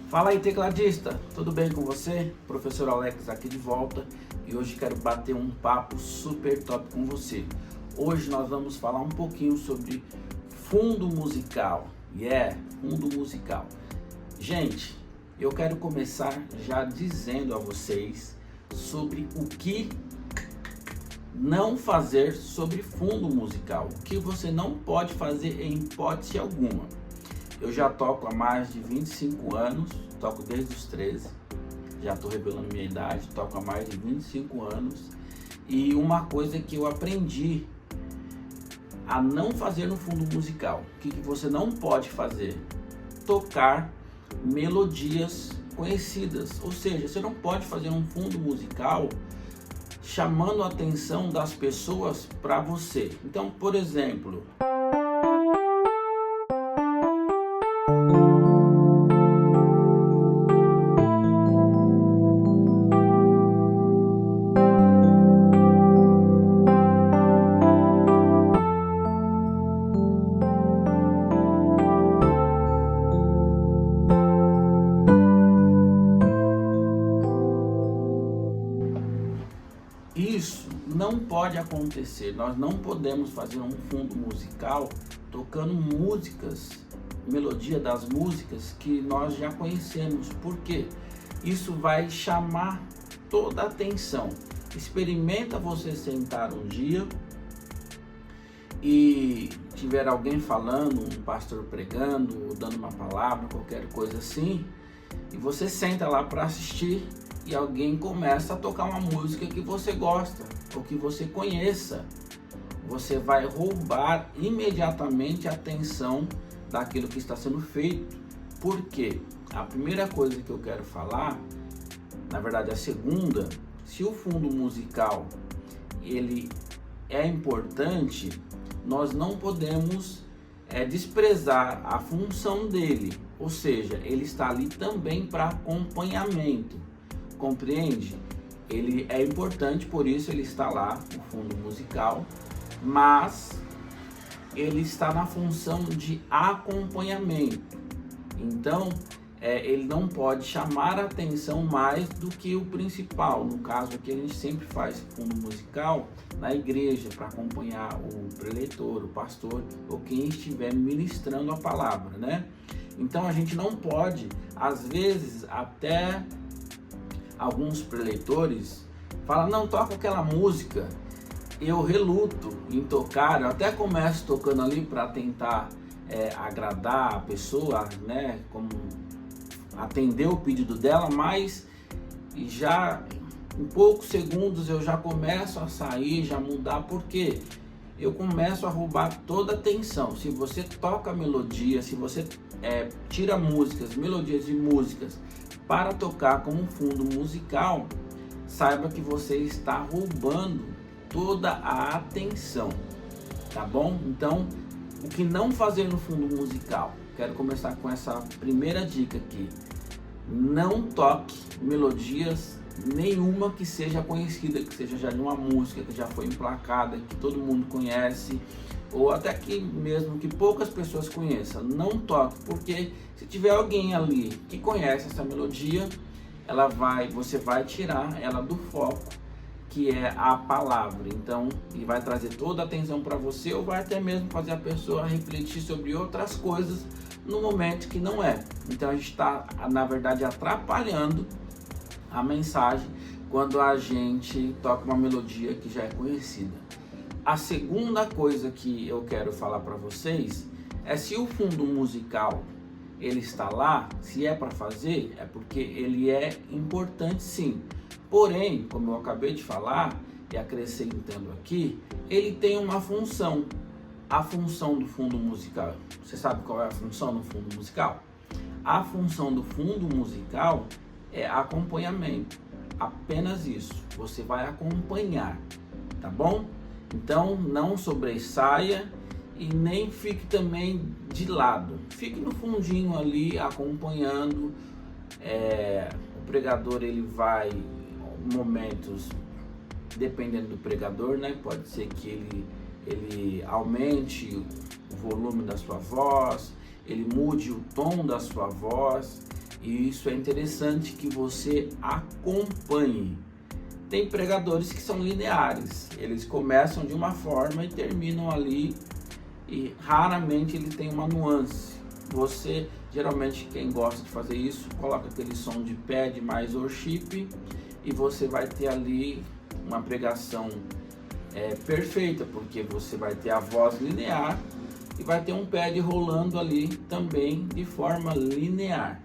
Fala aí, tecladista, tudo bem com você? Professor Alex aqui de volta e hoje quero bater um papo super top com você. Hoje nós vamos falar um pouquinho sobre fundo musical. Fundo musical. Gente, eu quero começar já dizendo a vocês sobre o que não fazer sobre fundo musical. O que você não pode fazer em hipótese alguma. Eu já toco há mais de 25 anos, toco desde os 13, já estou revelando minha idade, toco há mais de 25 anos. E uma coisa que eu aprendi a não fazer no fundo musical, o que você não pode fazer? Tocar melodias conhecidas, ou seja, você não pode fazer um fundo musical chamando a atenção das pessoas para você. Então, por exemplo, isso não pode acontecer. Nós não podemos fazer um fundo musical tocando músicas, melodia das músicas que nós já conhecemos. Por quê? Isso vai chamar toda a atenção. Experimenta você sentar um dia e tiver alguém falando, um pastor pregando, dando uma palavra, qualquer coisa assim, e você senta lá para assistir e alguém começa a tocar uma música que você gosta ou que você conheça. Você vai roubar imediatamente a atenção daquilo que está sendo feito. Por quê? A primeira coisa que eu quero falar, na verdade a segunda, se o fundo musical ele é importante, nós não podemos desprezar a função dele, ou seja, ele está ali também para acompanhamento. Compreende? Ele é importante, por isso ele está lá, o fundo musical, mas ele está na função de acompanhamento. Então, ele não pode chamar a atenção mais do que o principal. No caso aqui, a gente sempre faz fundo musical na igreja para acompanhar o preletor, o pastor ou quem estiver ministrando a palavra, né? Então, a gente não pode, às vezes, até alguns preleitores falam, não, toca aquela música. Eu reluto em tocar, eu até começo tocando ali para tentar agradar a pessoa, né, como atender o pedido dela, mas já em poucos segundos eu já começo a sair, já mudar, porque eu começo a roubar toda a atenção. Se você toca melodia, se você tira músicas, melodias de músicas para tocar como fundo musical, saiba que você está roubando toda a atenção, tá bom? Então, o que não fazer no fundo musical? Quero começar com essa primeira dica aqui. Não toque melodias nenhuma que seja conhecida, que seja já de uma música que já foi emplacada, que todo mundo conhece, ou até que mesmo que poucas pessoas conheçam. Não toque, porque se tiver alguém ali que conhece essa melodia, você vai tirar ela do foco, que é a palavra. Então, ele vai trazer toda a atenção para você, ou vai até mesmo fazer a pessoa refletir sobre outras coisas no momento que não é. Então, a gente está, na verdade, atrapalhando a mensagem quando a gente toca uma melodia que já é conhecida. A segunda coisa que eu quero falar para vocês é, se o fundo musical ele está lá, se é para fazer, é porque ele é importante, sim. Porém, como eu acabei de falar e acrescentando aqui, ele tem uma função. A função do fundo musical, você sabe qual é a função do fundo musical? A função do fundo musical é acompanhamento, apenas isso. Você vai acompanhar, tá bom? Então, não sobressaia e nem fique também de lado. Fique no fundinho ali acompanhando. O pregador ele vai momentos, dependendo do pregador, né? Pode ser que ele aumente o volume da sua voz, ele mude o tom da sua voz. E isso é interessante que você acompanhe. Tem pregadores que são lineares, eles começam de uma forma e terminam ali, e raramente ele tem uma nuance. Você, geralmente quem gosta de fazer isso, coloca aquele som de pad mais worship e você vai ter ali uma pregação perfeita, porque você vai ter a voz linear e vai ter um pad rolando ali também de forma linear,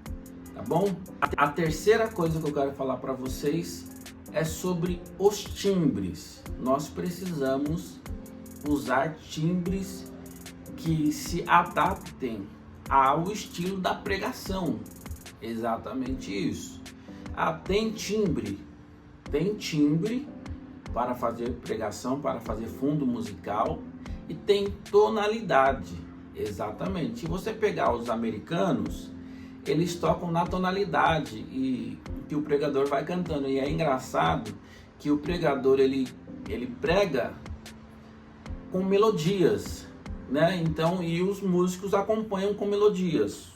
tá bom? A terceira coisa que eu quero falar para vocês é sobre os timbres. Nós precisamos usar timbres que se adaptem ao estilo da pregação. Exatamente isso. Tem timbre para fazer pregação, para fazer fundo musical, e tem tonalidade. Exatamente. Se você pegar os americanos, eles tocam na tonalidade e que o pregador vai cantando. E é engraçado que o pregador ele prega com melodias, né? Então, e os músicos acompanham com melodias.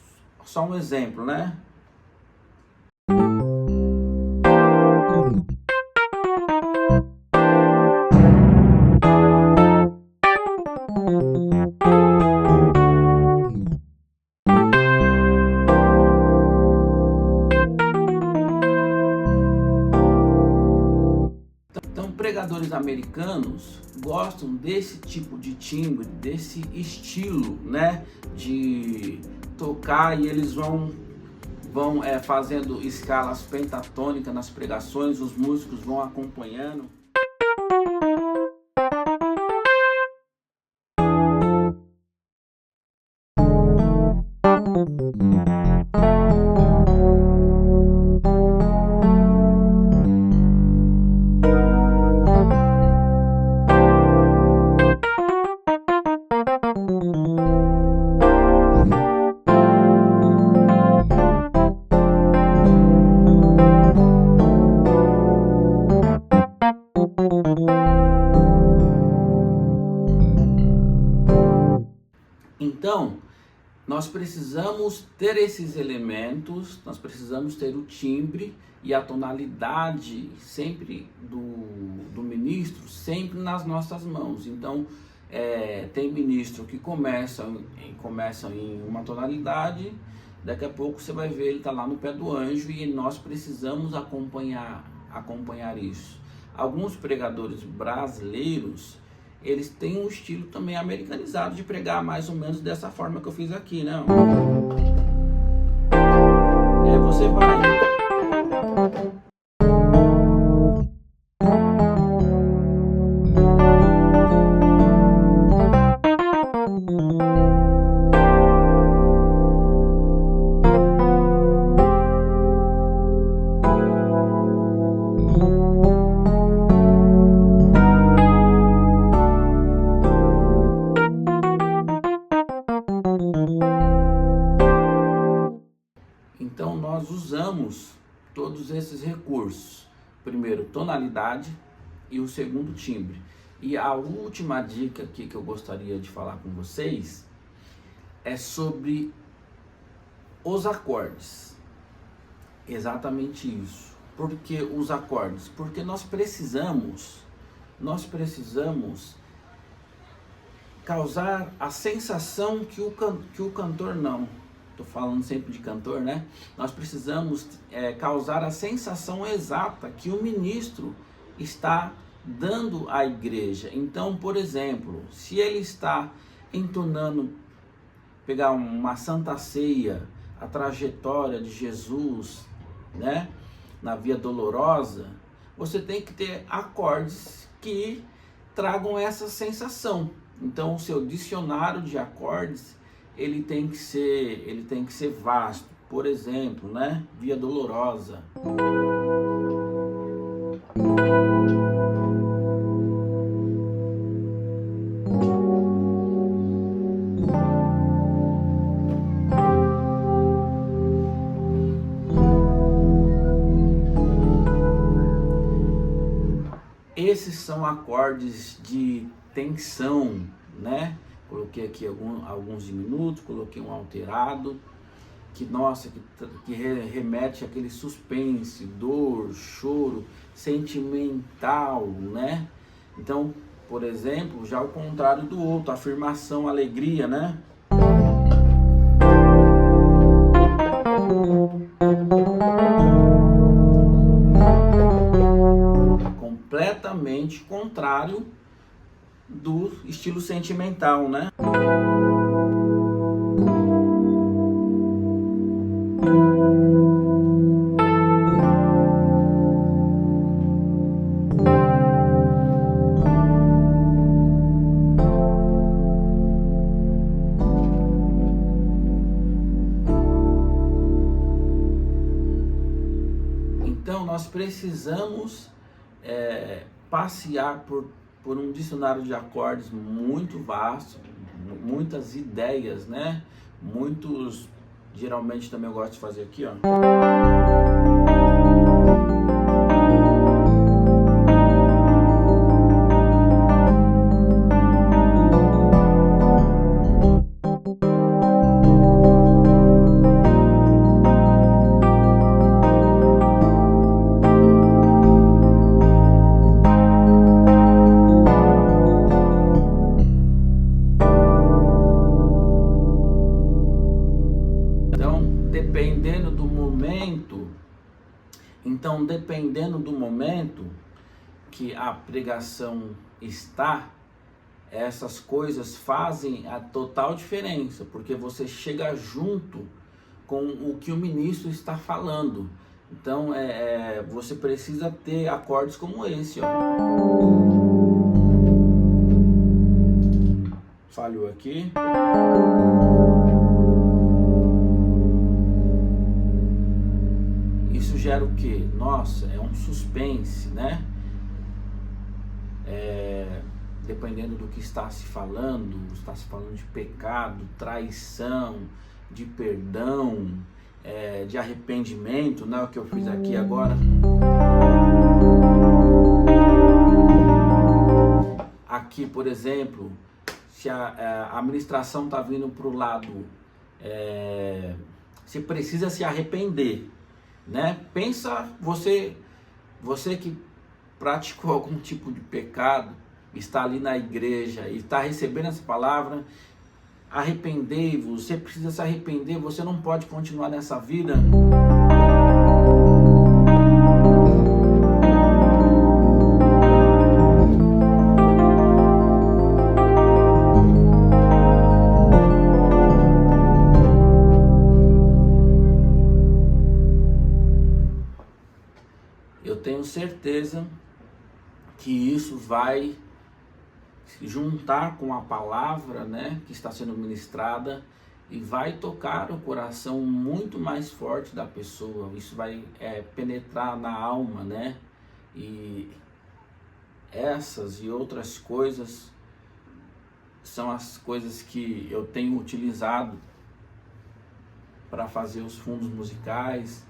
Só um exemplo, né? Então, pregadores americanos gostam desse tipo de timbre, desse estilo, né, de tocar, e eles vão fazendo escalas pentatônicas nas pregações, os músicos vão acompanhando. Então, nós precisamos ter esses elementos, nós precisamos ter o timbre e a tonalidade sempre do ministro, sempre nas nossas mãos. Então, tem ministro que começam em uma tonalidade, daqui a pouco você vai ver ele tá lá no pé do anjo, e nós precisamos acompanhar isso. Alguns pregadores brasileiros, eles têm um estilo também americanizado de pregar mais ou menos dessa forma que eu fiz aqui, né? E aí você vai... Então nós usamos todos esses recursos. Primeiro, tonalidade, e o segundo, timbre. E a última dica aqui que eu gostaria de falar com vocês é sobre os acordes. Exatamente isso. Por que os acordes? Porque nós precisamos causar a sensação que o cantor não. Estou falando sempre de cantor, né? Nós precisamos causar a sensação exata que o ministro está dando à igreja. Então, por exemplo, se ele está entonando, pegar uma Santa Ceia, a trajetória de Jesus, né, na Via Dolorosa, você tem que ter acordes que tragam essa sensação. Então, o seu dicionário de acordes ele tem que ser vasto. Por exemplo, né, Via Dolorosa. Esses são acordes de tensão, né? Coloquei aqui alguns diminutos, coloquei um alterado. nossa, que remete àquele suspense, dor, choro, sentimental, né? Então, por exemplo, já o contrário do outro, afirmação, alegria, né? Completamente contrário do estilo sentimental, né? Então nós precisamos passear por um dicionário de acordes muito vasto, muitas ideias, né? Muitos, geralmente também eu gosto de fazer aqui, ó. Dependendo do momento que a pregação está, essas coisas fazem a total diferença, porque você chega junto com o que o ministro está falando. Então você precisa ter acordes como esse, ó. Falhou aqui. Isso gera o que? Nossa, é um suspense, né? Dependendo do que está se falando de pecado, traição, de perdão, de arrependimento, né? O que eu fiz aqui agora. Aqui, por exemplo, se a ministração está vindo para o lado, você precisa se arrepender, né? Pensa, você que praticou algum tipo de pecado, está ali na igreja e está recebendo essa palavra, arrependei-vos, você precisa se arrepender, você não pode continuar nessa vida. Eu tenho certeza que isso vai se juntar com a palavra, né, que está sendo ministrada e vai tocar o coração muito mais forte da pessoa. Isso vai penetrar na alma, né? E essas e outras coisas são as coisas que eu tenho utilizado para fazer os fundos musicais.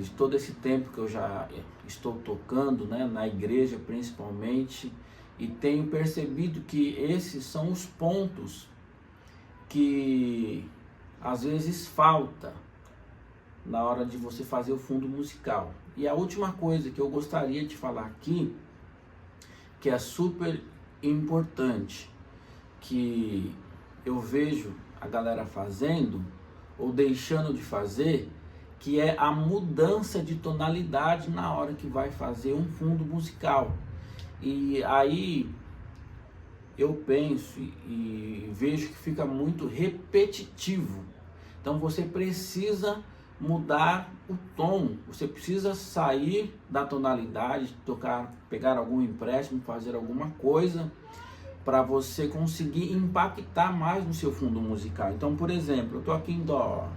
De todo esse tempo que eu já estou tocando, né, na igreja principalmente, e tenho percebido que esses são os pontos que às vezes falta na hora de você fazer o fundo musical. E a última coisa que eu gostaria de falar aqui, que é super importante, que eu vejo a galera fazendo ou deixando de fazer, que é a mudança de tonalidade na hora que vai fazer um fundo musical. E aí eu penso e vejo que fica muito repetitivo. Então você precisa mudar o tom, você precisa sair da tonalidade, pegar algum empréstimo, fazer alguma coisa para você conseguir impactar mais no seu fundo musical. Então, por exemplo, eu estou aqui em Dó.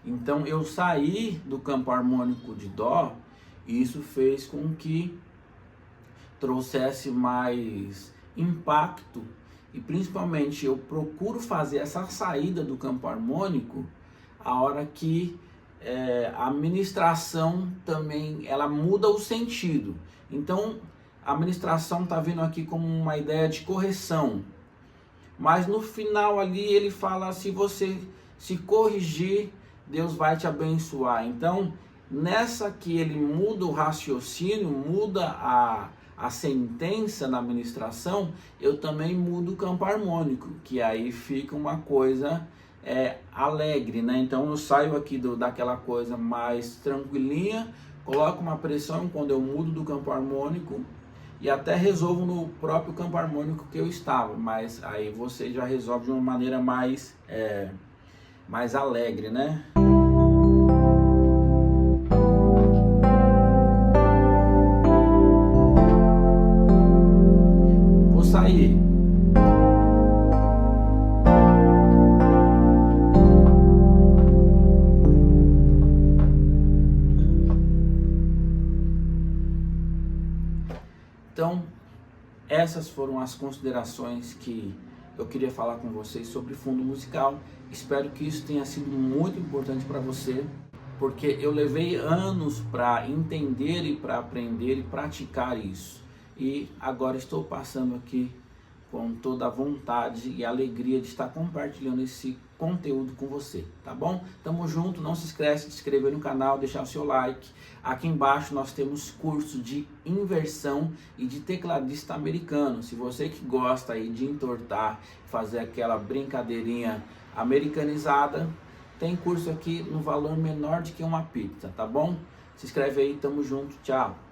Então eu saí do campo harmônico de Dó, e isso fez com que trouxesse mais impacto, e principalmente eu procuro fazer essa saída do campo harmônico a hora que a ministração também ela muda o sentido. Então a ministração está vindo aqui como uma ideia de correção, mas no final ali ele fala: se você se corrigir, Deus vai te abençoar. Então nessa que ele muda o raciocínio, muda a sentença na ministração, eu também mudo o campo harmônico, que aí fica uma coisa alegre, né? Então eu saio aqui daquela coisa mais tranquilinha, coloco uma pressão quando eu mudo do campo harmônico e até resolvo no próprio campo harmônico que eu estava, mas aí você já resolve de uma maneira mais alegre, né? Vou sair. Então, essas foram as considerações que eu queria falar com vocês sobre fundo musical. Espero que isso tenha sido muito importante para você, porque eu levei anos para entender e para aprender e praticar isso. E agora estou passando aqui com toda a vontade e alegria de estar compartilhando esse conteúdo com você, tá bom? Tamo junto, não se esquece de se inscrever no canal, deixar o seu like. Aqui embaixo nós temos curso de inversão e de tecladista americano. Se você que gosta aí de entortar, fazer aquela brincadeirinha americanizada, tem curso aqui no valor menor de que uma pizza, tá bom? Se inscreve aí, tamo junto, tchau!